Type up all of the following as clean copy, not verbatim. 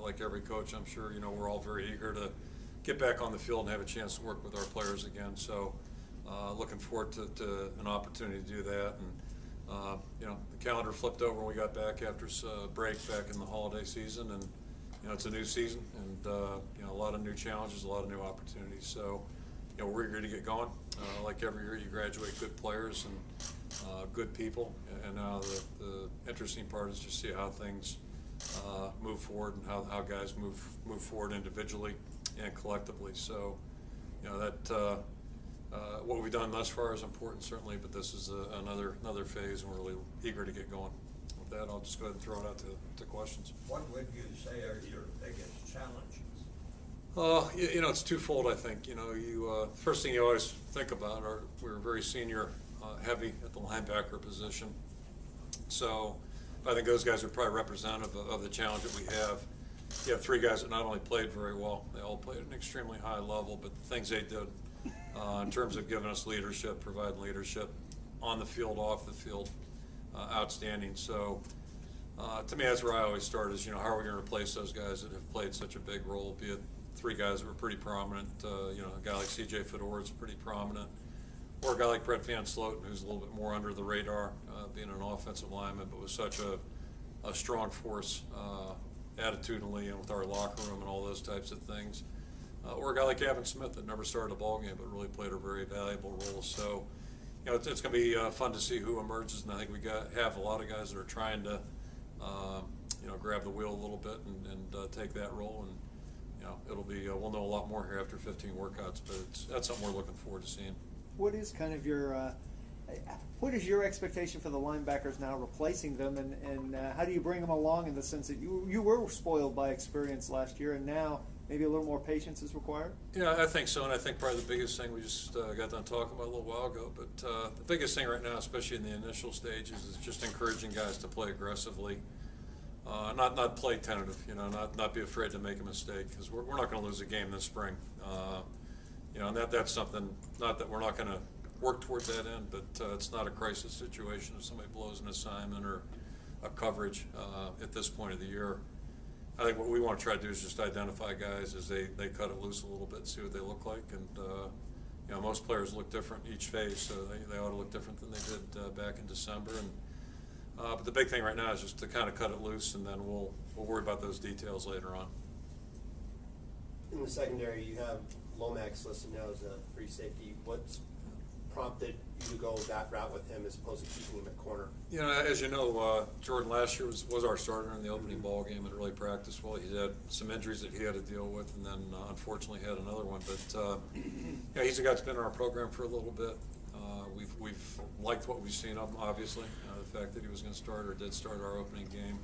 like every coach, I'm sure, we're all very eager to get back on the field and have a chance to work with our players again. So looking forward to an opportunity to do that. And, the calendar flipped over when we got back after break back in the holiday season. And, it's a new season and, a lot of new challenges, a lot of new opportunities. So, we're eager to get going. Like every year, you graduate good players and good people. And now the interesting part is just see how things move forward and how guys move forward individually and collectively. So, that what we've done thus far is important, certainly, but this is another phase, and we're really eager to get going. With that, I'll just go ahead and throw it out to questions. What would you say are your biggest challenges? It's twofold, I think. First thing you always think about we're very senior heavy at the linebacker position. So I think those guys are probably representative of the challenge that we have. You have three guys that not only played very well, they all played at an extremely high level, but the things they did in terms of giving us leadership, providing leadership on the field, off the field, outstanding. So to me, that's where I always start is, how are we going to replace those guys that have played such a big role, be it three guys that were pretty prominent, a guy like C.J. Fedora is pretty prominent, or a guy like Brett Van Sloten, who's a little bit more under the radar, being an offensive lineman, but was such a strong force attitudinally and with our locker room and all those types of things. Or a guy like Gavin Smith that never started a ball game but really played a very valuable role. So, it's going to be fun to see who emerges, and I think we have a lot of guys that are trying to, grab the wheel a little bit and take that role. And it'll be we'll know a lot more here after 15 workouts, but that's something we're looking forward to seeing. What is kind of what is your expectation for the linebackers now replacing them, and how do you bring them along in the sense that you were spoiled by experience last year, and now maybe a little more patience is required? Yeah, I think so, and I think probably the biggest thing we just got done talking about a little while ago, but the biggest thing right now, especially in the initial stages, is just encouraging guys to play aggressively, not play tentative, not be afraid to make a mistake, because we're not going to lose a game this spring. And that's something, not that we're not going to work towards that end, but it's not a crisis situation if somebody blows an assignment or a coverage at this point of the year. I think what we want to try to do is just identify guys as they cut it loose a little bit, see what they look like, and most players look different each phase, so they ought to look different than they did back in December. And but the big thing right now is just to kind of cut it loose, and then we'll worry about those details later on. In the secondary, you have Lomax listed now as a free safety. What's prompted you to go that route with him as opposed to keeping him at corner? As you know, Jordan last year was our starter in the opening ball game and really practiced well. He had some injuries that he had to deal with, and then unfortunately had another one. But he's a guy that's been in our program for a little bit. We've liked what we've seen of him, obviously. The fact that he was going to start or did start our opening game.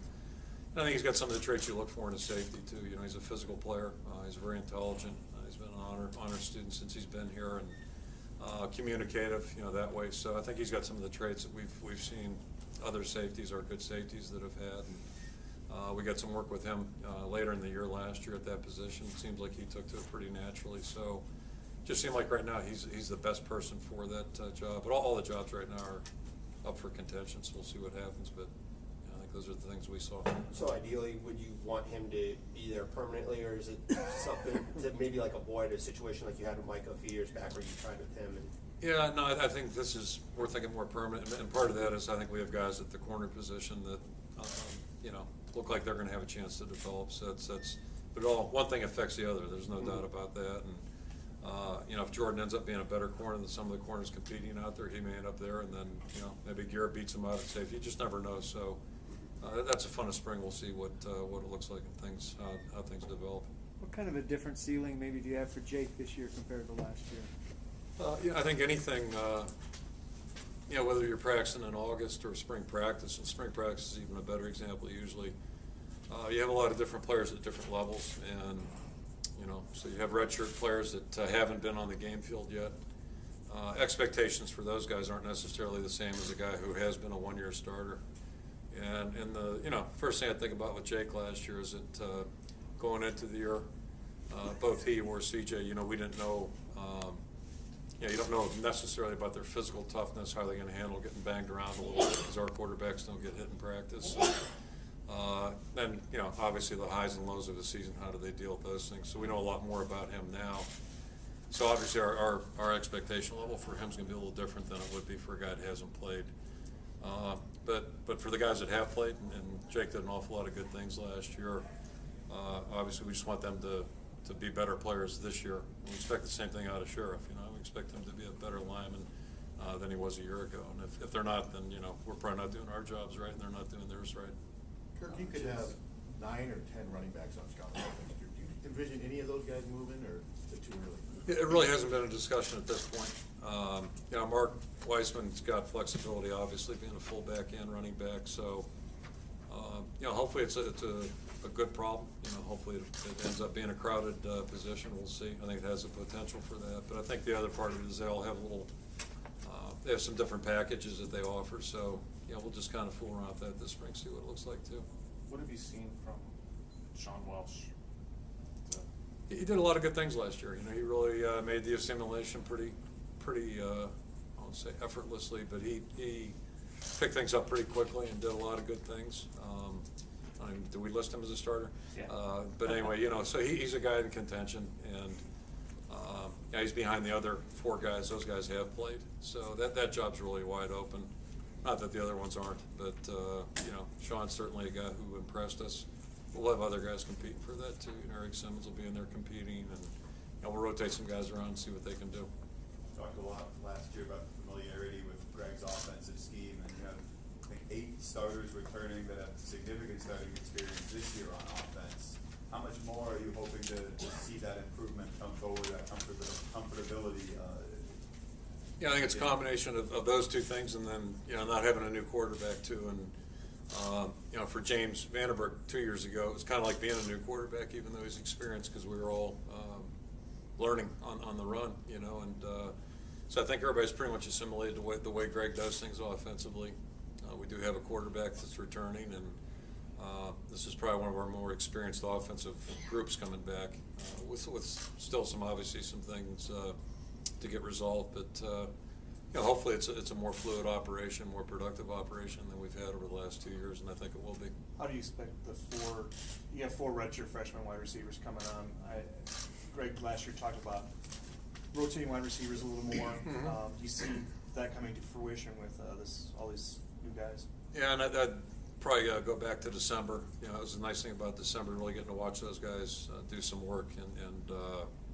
And I think he's got some of the traits you look for in a safety too. He's a physical player. He's very intelligent. He's been an honor student since he's been here, and communicative, that way. So I think he's got some of the traits that we've seen other safeties or good safeties that have had. And, we got some work with him later in the year last year at that position. It seems like he took to it pretty naturally. So just seemed like right now he's the best person for that job. But all the jobs right now are up for contention, so we'll see what happens. But I think those are the things we saw. So ideally, would you want him to be there permanently, or is it something to maybe like avoid a situation like you had with Micah a few years back where you tried with him? Yeah, no, I think we're thinking more permanent, and part of that is I think we have guys at the corner position that, look like they're going to have a chance to develop. So but one thing affects the other. There's no doubt about that. And if Jordan ends up being a better corner than some of the corners competing out there, he may end up there, and then maybe Garrett beats him out at safety. You just never know. So that's a fun of spring. We'll see what it looks like and how things develop. What kind of a different ceiling maybe do you have for Jake this year compared to last year? I think anything, whether you're practicing in August or spring practice, and spring practice is even a better example usually, you have a lot of different players at different levels, and, so you have redshirt players that haven't been on the game field yet. Expectations for those guys aren't necessarily the same as a guy who has been a one-year starter. And the first thing I think about with Jake last year is that going into the year, both he or CJ, we didn't know. You don't know necessarily about their physical toughness, how they're going to handle getting banged around a little bit, because our quarterbacks don't get hit in practice. So, Then, you know, obviously the highs and lows of the season, how do they deal with those things? So we know a lot more about him now. So obviously our expectation level for him is going to be a little different than it would be for a guy that hasn't played. But for the guys that have played, and Jake did an awful lot of good things last year, obviously we just want them to be better players this year. We expect the same thing out of Sheriff. You know, we expect him to be a better lineman than he was a year ago. And if they're not, then, you know, we're probably not doing our jobs right, and they're not doing theirs right. Kirk, you could have 9 or 10 running backs on Scott next year. Do you envision any of those guys moving, or is it too early? It really hasn't been a discussion at this point. You know, Mark Weissman's got flexibility, obviously, being a fullback and running back. So, you know, hopefully it's a good problem. You know, hopefully it ends up being a crowded position. We'll see. I think it has the potential for that. But I think the other part of it is they all have they have some different packages that they offer. So, you know, we'll just kind of fool around with that this spring, see what it looks like too. What have you seen from Sean Welsh? He did a lot of good things last year. You know, he really made the assimilation pretty, I won't say effortlessly, but he picked things up pretty quickly and did a lot of good things. I mean, do we list him as a starter? Yeah. But anyway, you know, so he's a guy in contention, and yeah, he's behind the other 4 guys. Those guys have played, so that job's really wide open. Not that the other ones aren't, but you know, Sean's certainly a guy who impressed us. We'll have other guys competing for that too. You know, Eric Simmons will be in there competing, and you know, we'll rotate some guys around and see what they can do. Talked a lot last year about familiarity with Greg's offensive scheme, and you have, I think, 8 starters returning that have significant starting experience this year on offense. How much more are you hoping to see that improvement come forward, that comfortability? Yeah, I think it's a combination of those 2 things, and then, you know, not having a new quarterback too. And you know, for James Vanderburg 2 years ago, it was kind of like being a new quarterback, even though he's experienced, because we were all learning on the run, you know. And so I think everybody's pretty much assimilated the way Greg does things offensively. We do have a quarterback that's returning, and this is probably one of our more experienced offensive groups coming back, with still obviously some things to get resolved, but you know, hopefully it's a more fluid operation, more productive operation than we've had over the last 2 years, and I think it will be. How do you expect you have 4 redshirt freshman wide receivers coming on. Greg last year talked about rotating wide receivers a little more. Mm-hmm. Do you see that coming to fruition with all these new guys? Yeah, and I'd probably go back to December. You know, it was the nice thing about December, really getting to watch those guys do some work, and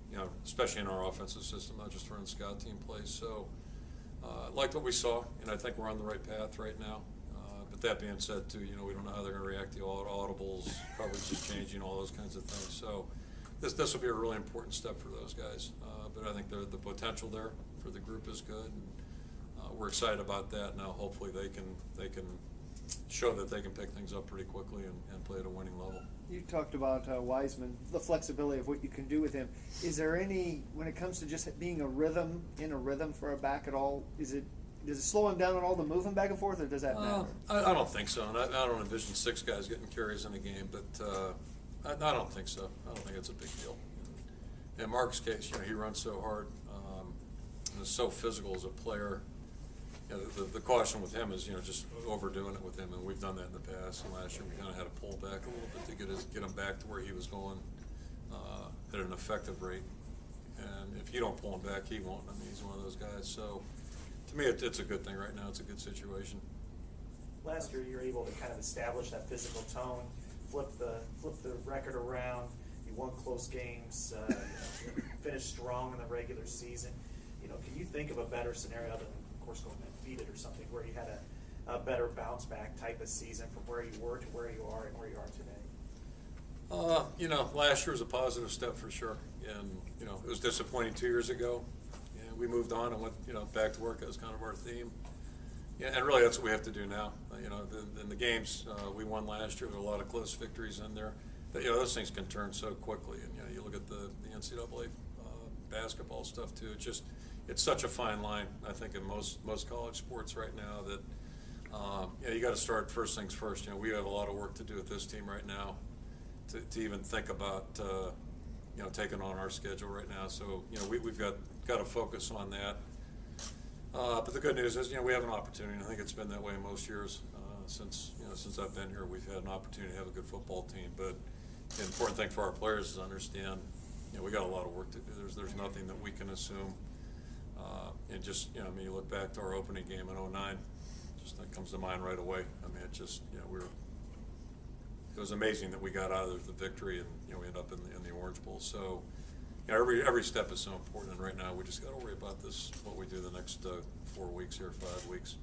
you know, especially in our offensive system, not just running the scout team plays. So liked what we saw, and I think we're on the right path right now. But that being said, too, you know, we don't know how they're going to react to audibles, coverage is changing, all those kinds of things. So this will be a really important step for those guys. But I think the potential there for the group is good, and we're excited about that. Now, hopefully, they can show that they can pick things up pretty quickly and play at a winning level. You talked about Wiseman, the flexibility of what you can do with him. Is there any, when it comes to just being in a rhythm for a back at all, does it slow him down at all to move him back and forth, or does that matter? I don't think so, and I don't envision 6 guys getting carries in a game, but I don't think so. I don't think it's a big deal. In Mark's case, you know, he runs so hard and is so physical as a player. You know, the caution with him is, you know, just overdoing it with him, and we've done that in the past. And last year we kind of had to pull back a little bit to get him back to where he was going at an effective rate. And if you don't pull him back, he won't. I mean, he's one of those guys. So to me, it's a good thing right now. It's a good situation. Last year, you were able to kind of establish that physical tone, flip the record around. You won close games, you know, finished strong in the regular season. You know, can you think of a better scenario other than, of course, going undefeated or something, where you had a better bounce back type of season from where you were to where you are and where you are today? You know, last year was a positive step for sure, and you know, it was disappointing 2 years ago. And we moved on and went, you know, back to work. That was kind of our theme. Yeah, and really that's what we have to do now. You know, in the games we won last year, there were a lot of close victories in there. But you know, those things can turn so quickly. And you know, you look at the NCAA basketball stuff too. It's such a fine line, I think, in most college sports right now that you know, you got to start first things first. You know, we have a lot of work to do with this team right now to even think about you know, taking on our schedule right now. So you know, we've got to focus on that. But the good news is, you know, we have an opportunity. I think it's been that way most years. since I've been here, we've had an opportunity to have a good football team. But the important thing for our players is to understand, we got a lot of work to do. There's nothing that we can assume. And just, I mean, you look back to our opening game in 2009, just that comes to mind right away. I mean, it just, it was amazing that we got out of the victory, and we ended up in the Orange Bowl. So, every step is so important. And right now, we just got to worry about what we do the next 4 weeks here, 5 weeks.